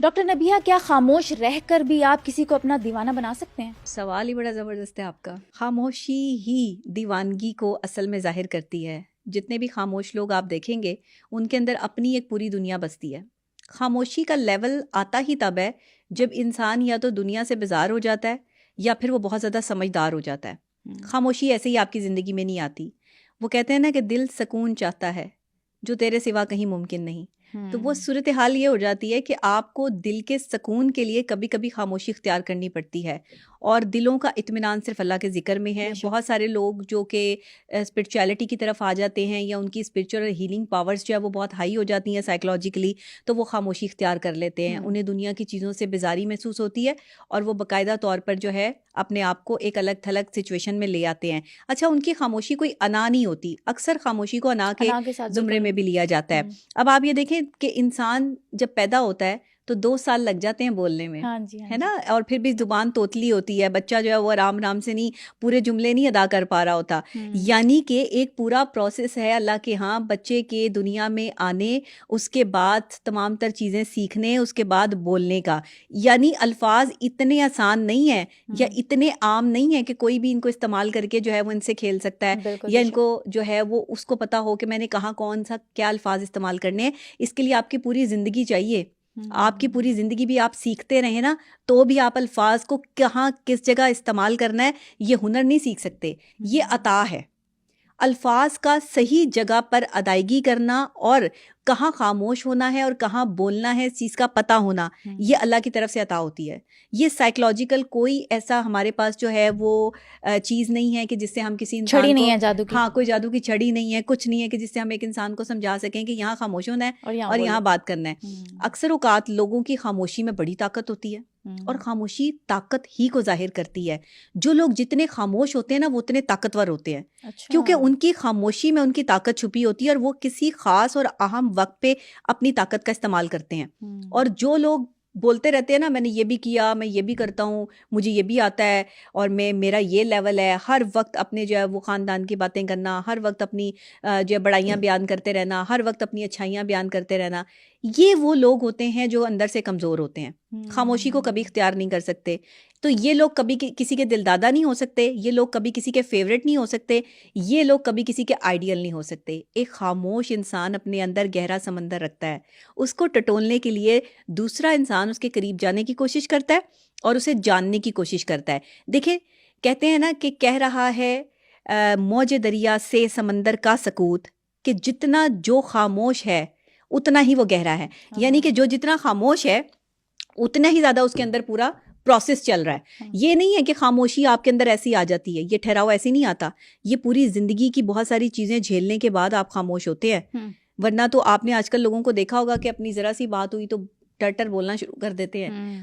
Doctor Nabiha, کیا خاموش رہ کر بھی آپ کسی کو اپنا دیوانہ بنا سکتے ہیں؟ سوال ہی بڑا زبردست ہے آپ کا. خاموشی ہی دیوانگی کو اصل میں ظاہر کرتی ہے. جتنے بھی خاموش لوگ آپ دیکھیں گے ان کے اندر اپنی ایک پوری دنیا بستی ہے. خاموشی کا لیول آتا ہی تب ہے جب انسان یا تو دنیا سے بیزار ہو جاتا ہے یا پھر وہ بہت زیادہ سمجھدار ہو جاتا ہے. خاموشی ایسے ہی آپ کی زندگی میں نہیں آتی. وہ کہتے ہیں نا کہ دل سکون چاہتا ہے جو تیرے سوا کہیں ممکن نہیں. تو وہ صورتحال یہ ہو جاتی ہے کہ آپ کو دل کے سکون کے لیے کبھی کبھی خاموشی اختیار کرنی پڑتی ہے. اور دلوں کا اطمینان صرف اللہ کے ذکر میں ہے. بہت سارے لوگ جو کہ اسپرچویلٹی کی طرف آ جاتے ہیں یا ان کی اسپرچول ہیلنگ پاورز جو ہے وہ بہت ہائی ہو جاتی ہیں سائیکلوجیکلی، تو وہ خاموشی اختیار کر لیتے ہیں. انہیں دنیا کی چیزوں سے بیزاری محسوس ہوتی ہے اور وہ باقاعدہ طور پر جو ہے اپنے آپ کو ایک الگ تھلگ سچویشن میں لے آتے ہیں. اچھا، ان کی خاموشی کوئی انا نہیں ہوتی. اکثر خاموشی کو انا کے زمرے میں بھی لیا جاتا ہے. اب آپ یہ دیکھیں کہ انسان جب پیدا ہوتا ہے تو 2 سال لگ جاتے ہیں بولنے میں، ہے نا، اور پھر بھی زبان توتلی ہوتی ہے. بچہ جو ہے وہ آرام سے نہیں پورے جملے نہیں ادا کر پا رہا ہوتا. یعنی کہ ایک پورا پروسیس ہے اللہ کے ہاں بچے کے دنیا میں آنے، اس کے بعد تمام تر چیزیں سیکھنے، اس کے بعد بولنے کا. یعنی الفاظ اتنے آسان نہیں ہیں یا اتنے عام نہیں ہیں کہ کوئی بھی ان کو استعمال کر کے جو ہے وہ ان سے کھیل سکتا ہے یا ان کو جو ہے وہ اس کو پتا ہو کہ میں نے کہاں کون سا کیا الفاظ استعمال کرنے ہیں. اس کے لیے آپ کی پوری زندگی چاہیے. آپ کی پوری زندگی بھی آپ سیکھتے رہیں نا تو بھی آپ الفاظ کو کہاں کس جگہ استعمال کرنا ہے یہ ہنر نہیں سیکھ سکتے. یہ عطا ہے. الفاظ کا صحیح جگہ پر ادائیگی کرنا اور کہاں خاموش ہونا ہے اور کہاں بولنا ہے اس چیز کا پتہ ہونا، یہ اللہ کی طرف سے عطا ہوتی ہے. یہ سائیکلوجیکل کوئی ایسا ہمارے پاس جو ہے وہ چیز نہیں ہے کہ جس سے ہم کسی انسان چھڑی کو، نہیں ہے جادو کی. ہاں کوئی جادو کی چھڑی نہیں ہے، کچھ نہیں ہے کہ جس سے ہم ایک انسان کو سمجھا سکیں کہ یہاں خاموش ہونا ہے اور یہاں بات کرنا ہے. اکثر اوقات لوگوں کی خاموشی میں بڑی طاقت ہوتی ہے اور خاموشی طاقت ہی کو ظاہر کرتی ہے. جو لوگ جتنے خاموش ہوتے ہیں نا وہ اتنے طاقتور ہوتے ہیں. کیونکہ ان کی خاموشی میں ان کی طاقت چھپی ہوتی ہے اور وہ کسی خاص اور اہم وقت پہ اپنی طاقت کا استعمال کرتے ہیں. اور جو لوگ بولتے رہتے ہیں نا میں نے یہ بھی کیا، میں یہ بھی کرتا ہوں، مجھے یہ بھی آتا ہے اور میرا یہ لیول ہے، ہر وقت اپنے جو ہے وہ خاندان کی باتیں کرنا، ہر وقت اپنی جو ہے بڑائیاں بیان کرتے رہنا، ہر وقت اپنی اچھائیاں بیان کرتے رہنا، یہ وہ لوگ ہوتے ہیں جو اندر سے کمزور ہوتے ہیں. خاموشی کو کبھی اختیار نہیں کر سکتے. تو یہ لوگ کبھی کسی کے دل دادا نہیں ہو سکتے، یہ لوگ کبھی کسی کے فیوریٹ نہیں ہو سکتے، یہ لوگ کبھی کسی کے آئیڈیل نہیں ہو سکتے. ایک خاموش انسان اپنے اندر گہرا سمندر رکھتا ہے. اس کو ٹٹولنے کے لیے دوسرا انسان اس کے قریب جانے کی کوشش کرتا ہے اور اسے جاننے کی کوشش کرتا ہے. دیکھیں کہتے ہیں نا کہ کہہ رہا ہے موج دریا سے سمندر کا سکوت کہ جتنا جو خاموش ہے اتنا ہی وہ گہرا ہے. یعنی کہ جو جتنا خاموش ہے اتنا ہی زیادہ اس کے اندر پورا پروسیس چل رہا ہے. یہ نہیں ہے کہ خاموشی آپ کے اندر ایسی آ جاتی ہے، یہ ٹھہراؤ ایسی نہیں آتا. یہ پوری زندگی کی بہت ساری چیزیں جھیلنے کے بعد آپ خاموش ہوتے ہیں. ورنہ تو آپ نے آج کل لوگوں کو دیکھا ہوگا کہ اپنی ذرا سی بات ہوئی تو ٹر ٹر بولنا شروع کر دیتے ہیں.